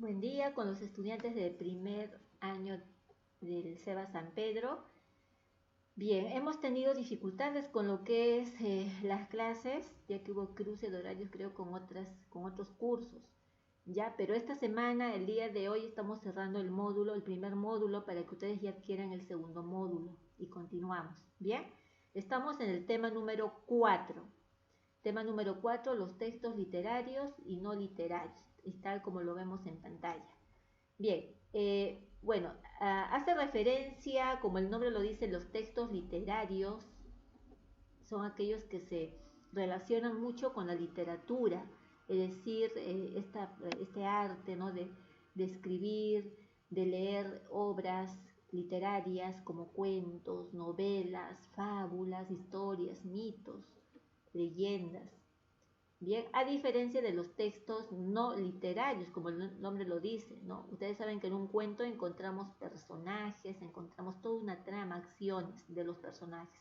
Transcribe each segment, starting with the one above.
Buen día con los estudiantes del primer año del SEBA San Pedro. Bien, hemos tenido dificultades con lo que es las clases, ya que hubo cruce de horarios creo con otros cursos. Ya, pero esta semana, el día de hoy, estamos cerrando el primer módulo, para que ustedes ya adquieran el segundo módulo y continuamos. Bien, estamos en el tema número 4. Tema número 4, los textos literarios y no literarios, y tal como lo vemos en pantalla. Bien, bueno, hace referencia, como el nombre lo dice, los textos literarios son aquellos que se relacionan mucho con la literatura, es decir, este arte, ¿no? de escribir, de leer obras literarias como cuentos, novelas, fábulas, historias, mitos, leyendas. Bien, a diferencia de los textos no literarios, como el nombre lo dice, ¿no? Ustedes saben que en un cuento encontramos personajes, encontramos toda una trama, acciones de los personajes.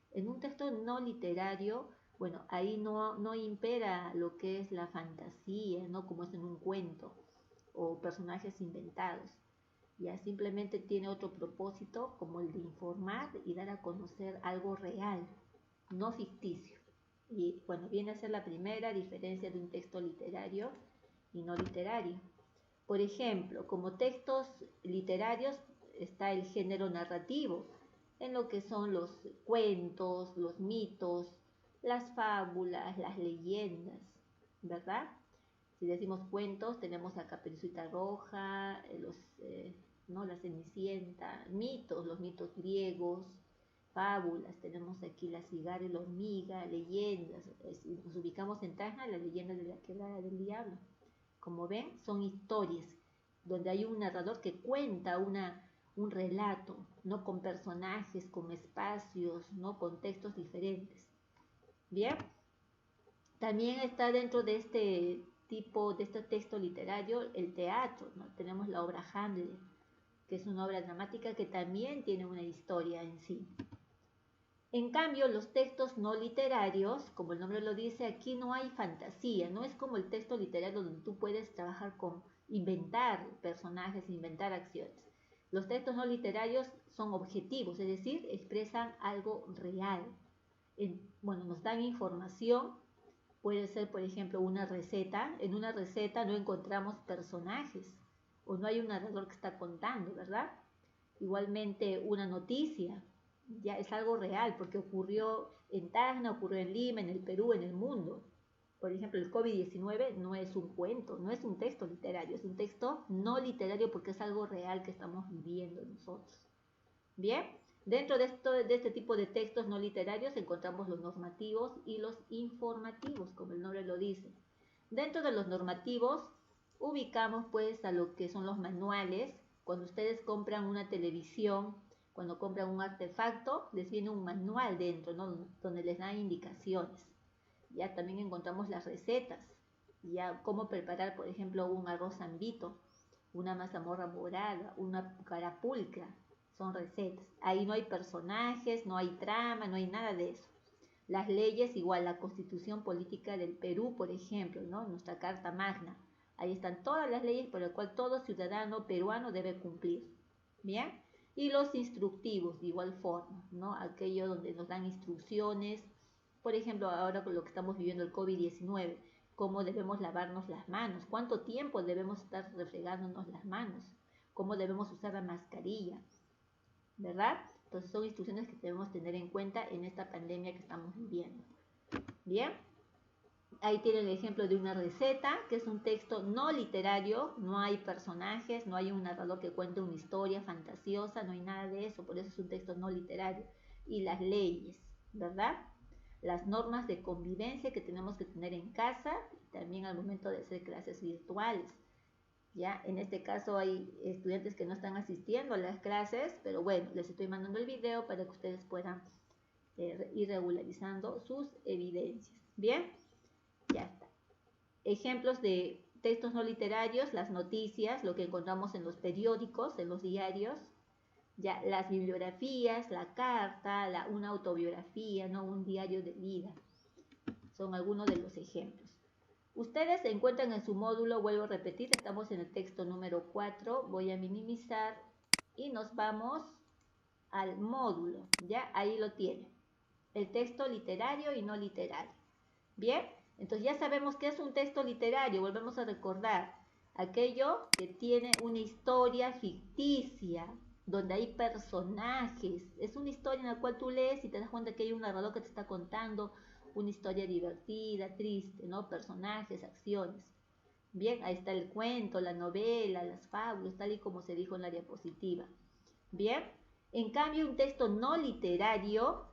En un texto no literario, bueno, ahí no impera lo que es la fantasía, ¿no? Como es en un cuento, o personajes inventados. Ya simplemente tiene otro propósito, como el de informar y dar a conocer algo real, no ficticio. Y bueno, viene a ser la primera diferencia de un texto literario y no literario. Por ejemplo, como textos literarios está el género narrativo, en lo que son los cuentos, los mitos, las fábulas, las leyendas, ¿verdad? Si decimos cuentos, tenemos a Caperucita Roja, ¿no? La Cenicienta, mitos, los mitos griegos, fábulas, tenemos aquí la cigarra y la hormiga, leyendas. Si nos ubicamos en Tacna, la leyenda de la quebrada del diablo. Como ven, son historias donde hay un narrador que cuenta un relato, no con personajes, con espacios, no con textos diferentes. Bien, también está dentro de este texto literario el teatro, ¿no? Tenemos la obra Hamlet, que es una obra dramática que también tiene una historia en sí. En cambio, los textos no literarios, como el nombre lo dice, aquí no hay fantasía, no es como el texto literario donde tú puedes trabajar con inventar personajes, inventar acciones. Los textos no literarios son objetivos, es decir, expresan algo real. Bueno, nos dan información, puede ser, por ejemplo, una receta. En una receta no encontramos personajes o no hay un narrador que está contando, ¿verdad? Igualmente una noticia, ya es algo real, porque ocurrió en Tacna, ocurrió en Lima, en el Perú, en el mundo. Por ejemplo, el COVID-19 no es un cuento, no es un texto literario, es un texto no literario porque es algo real que estamos viviendo nosotros. Bien, dentro de este tipo de textos no literarios encontramos los normativos y los informativos, como el nombre lo dice. Dentro de los normativos ubicamos pues a lo que son los manuales. Cuando ustedes compran una televisión, cuando compran un artefacto, les viene un manual dentro, ¿no? Donde les dan indicaciones. Ya también encontramos las recetas, ya cómo preparar, por ejemplo, un arroz zambito, una mazamorra morada, una carapulcra, son recetas. Ahí no hay personajes, no hay trama, no hay nada de eso. Las leyes, igual la Constitución Política del Perú, por ejemplo, ¿no? Nuestra Carta Magna. Ahí están todas las leyes por las cuales todo ciudadano peruano debe cumplir. ¿Bien? Y los instructivos, de igual forma, ¿no? Aquello donde nos dan instrucciones, por ejemplo, ahora con lo que estamos viviendo el COVID-19, cómo debemos lavarnos las manos, cuánto tiempo debemos estar refregándonos las manos, cómo debemos usar la mascarilla, ¿verdad? Entonces son instrucciones que debemos tener en cuenta en esta pandemia que estamos viviendo. Bien, ahí tienen el ejemplo de una receta, que es un texto no literario, no hay personajes, no hay un narrador que cuente una historia fantasiosa, no hay nada de eso, por eso es un texto no literario. Y las leyes, ¿verdad? Las normas de convivencia que tenemos que tener en casa y también al momento de hacer clases virtuales. Ya, en este caso hay estudiantes que no están asistiendo a las clases, pero bueno, les estoy mandando el video para que ustedes puedan ir regularizando sus evidencias. Bien, ya está. Ejemplos de textos no literarios, las noticias, lo que encontramos en los periódicos, en los diarios, ya las bibliografías, la carta, una autobiografía, ¿no? Un diario de vida. Son algunos de los ejemplos. Ustedes se encuentran en su módulo, vuelvo a repetir, estamos en el texto número 4, voy a minimizar y nos vamos al módulo, ¿ya? Ahí lo tienen, el texto literario y no literario. Bien, entonces ya sabemos qué es un texto literario, volvemos a recordar, aquello que tiene una historia ficticia, donde hay personajes, es una historia en la cual tú lees y te das cuenta que hay un narrador que te está contando una historia divertida, triste, ¿no? Personajes, acciones. Bien, ahí está el cuento, la novela, las fábulas, tal y como se dijo en la diapositiva. Bien, en cambio un texto no literario,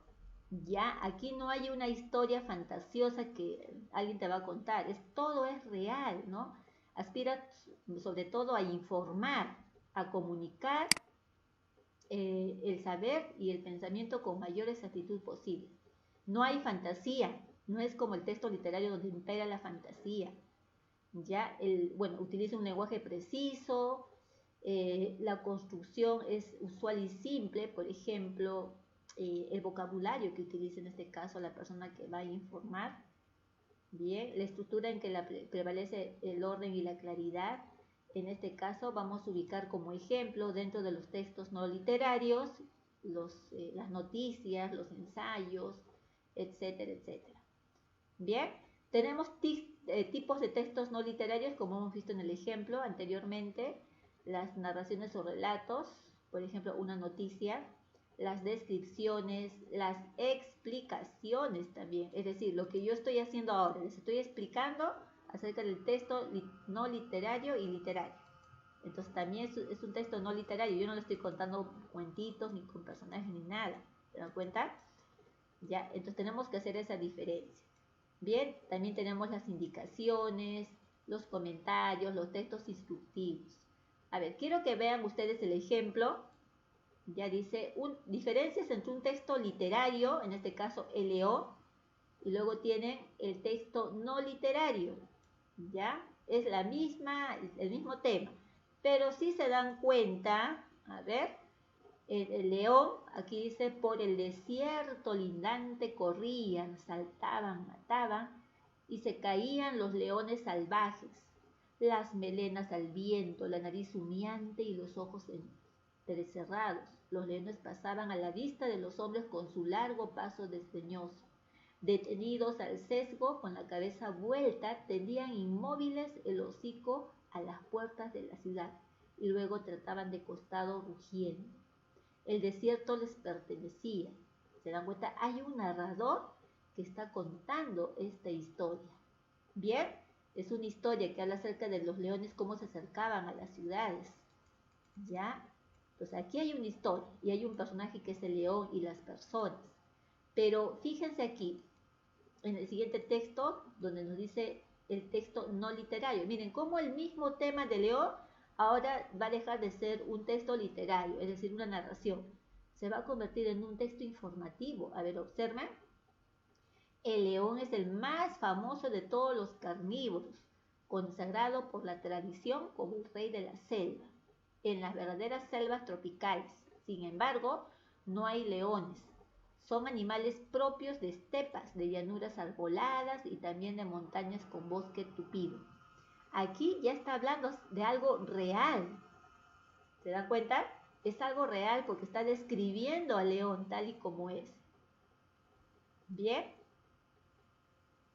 ya aquí no hay una historia fantasiosa que alguien te va a contar, todo es real, ¿no? Aspira sobre todo a informar, a comunicar el saber y el pensamiento con mayor exactitud posible. No hay fantasía, no es como el texto literario donde impera la fantasía. Ya, bueno, utiliza un lenguaje preciso, la construcción es usual y simple, por ejemplo, el vocabulario que utiliza en este caso la persona que va a informar. Bien, la estructura en que prevalece el orden y la claridad. En este caso vamos a ubicar como ejemplo dentro de los textos no literarios las noticias, los ensayos, etcétera, etcétera. Bien, tenemos tipos de textos no literarios como hemos visto en el ejemplo anteriormente, las narraciones o relatos, por ejemplo una noticia, las descripciones, las explicaciones también, es decir, lo que yo estoy haciendo ahora, les estoy explicando acerca del texto no literario y literario. Entonces también es un texto no literario, yo no le estoy contando cuentitos ni con personajes ni nada, ¿se dan cuenta? Ya, entonces tenemos que hacer esa diferencia. Bien, también tenemos las indicaciones, los comentarios, los textos instructivos. A ver, quiero que vean ustedes el ejemplo. Ya dice, diferencias entre un texto literario, en este caso LO, y luego tienen el texto no literario. ¿Ya? Es el mismo tema. Pero si se dan cuenta, a ver, el león, aquí dice, por el desierto lindante corrían, saltaban, mataban, y se caían los leones salvajes, las melenas al viento, la nariz humeante y los ojos entrecerrados. Los leones pasaban a la vista de los hombres con su largo paso desdeñoso. Detenidos al sesgo, con la cabeza vuelta, tendían inmóviles el hocico a las puertas de la ciudad, y luego trataban de costado rugiendo. El desierto les pertenecía. ¿Se dan cuenta? Hay un narrador que está contando esta historia. Bien, es una historia que habla acerca de los leones, cómo se acercaban a las ciudades. ¿Ya? Entonces aquí hay una historia y hay un personaje que es el león y las personas. Pero fíjense aquí, en el siguiente texto, donde nos dice el texto no literario. Miren cómo el mismo tema de león ahora va a dejar de ser un texto literario, es decir, una narración. Se va a convertir en un texto informativo. A ver, observen. El león es el más famoso de todos los carnívoros, consagrado por la tradición como el rey de la selva, en las verdaderas selvas tropicales. Sin embargo, no hay leones. Son animales propios de estepas, de llanuras arboladas y también de montañas con bosque tupido. Aquí ya está hablando de algo real. ¿Se dan cuenta? Es algo real porque está describiendo al león tal y como es. Bien.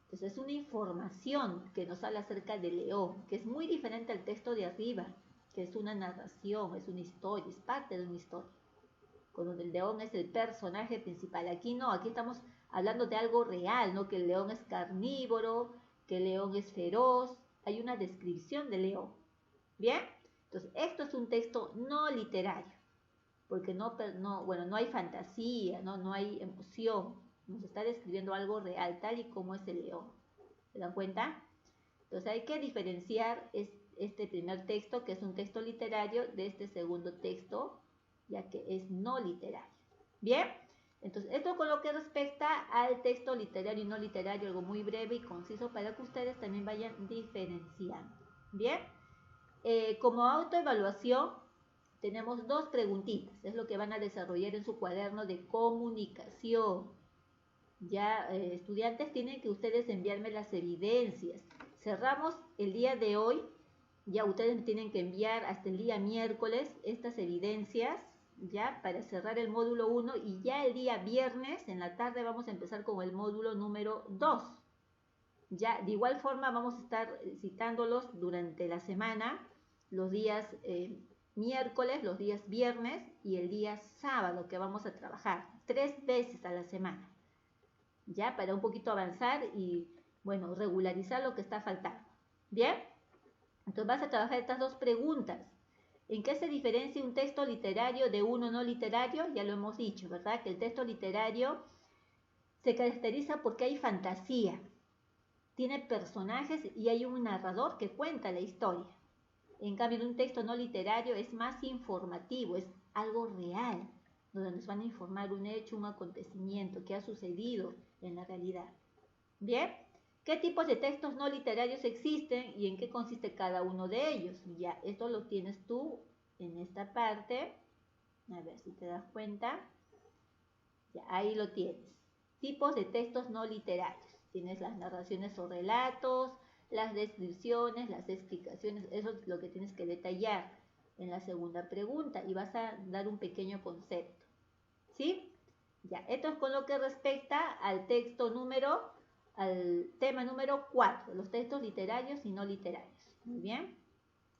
Entonces es una información que nos habla acerca del león, que es muy diferente al texto de arriba, que es una narración, es una historia, es parte de una historia. Cuando el león es el personaje principal. Aquí no, aquí estamos hablando de algo real, ¿no? Que el león es carnívoro, que el león es feroz. Hay una descripción del león. ¿Bien? Entonces, esto es un texto no literario, porque no hay fantasía, no hay emoción. Nos está describiendo algo real, tal y como es el león. ¿Se dan cuenta? Entonces hay que diferenciar este primer texto, que es un texto literario, de este segundo texto, ya que es no literario. ¿Bien? Entonces, esto con lo que respecta al texto literario y no literario, algo muy breve y conciso para que ustedes también vayan diferenciando. ¿Bien? Como autoevaluación, tenemos dos preguntitas, es lo que van a desarrollar en su cuaderno de comunicación. Ya, estudiantes, tienen que ustedes enviarme las evidencias. cerramos el día de hoy. Ya ustedes me tienen que enviar hasta el día miércoles estas evidencias, ya, para cerrar el módulo 1, y ya el día viernes en la tarde vamos a empezar con el módulo número 2. Ya, de igual forma vamos a estar citándolos durante la semana, los días miércoles, los días viernes y el día sábado, que vamos a trabajar 3 veces a la semana, ya, para un poquito avanzar y, bueno, regularizar lo que está faltando. Bien, entonces vas a trabajar estas dos preguntas. ¿En qué se diferencia un texto literario de uno no literario? Ya lo hemos dicho, ¿verdad? Que el texto literario se caracteriza porque hay fantasía, tiene personajes y hay un narrador que cuenta la historia. En cambio, un texto no literario es más informativo, es algo real, donde nos van a informar un hecho, un acontecimiento que ha sucedido en la realidad. Bien, ¿qué tipos de textos no literarios existen y en qué consiste cada uno de ellos? Ya, esto lo tienes tú en esta parte. A ver si te das cuenta. Ya, ahí lo tienes. Tipos de textos no literarios. Tienes las narraciones o relatos, las descripciones, las explicaciones. Eso es lo que tienes que detallar en la segunda pregunta y vas a dar un pequeño concepto. ¿Sí? Ya, esto es con lo que respecta al al tema número 4, los textos literarios y no literarios. Muy bien.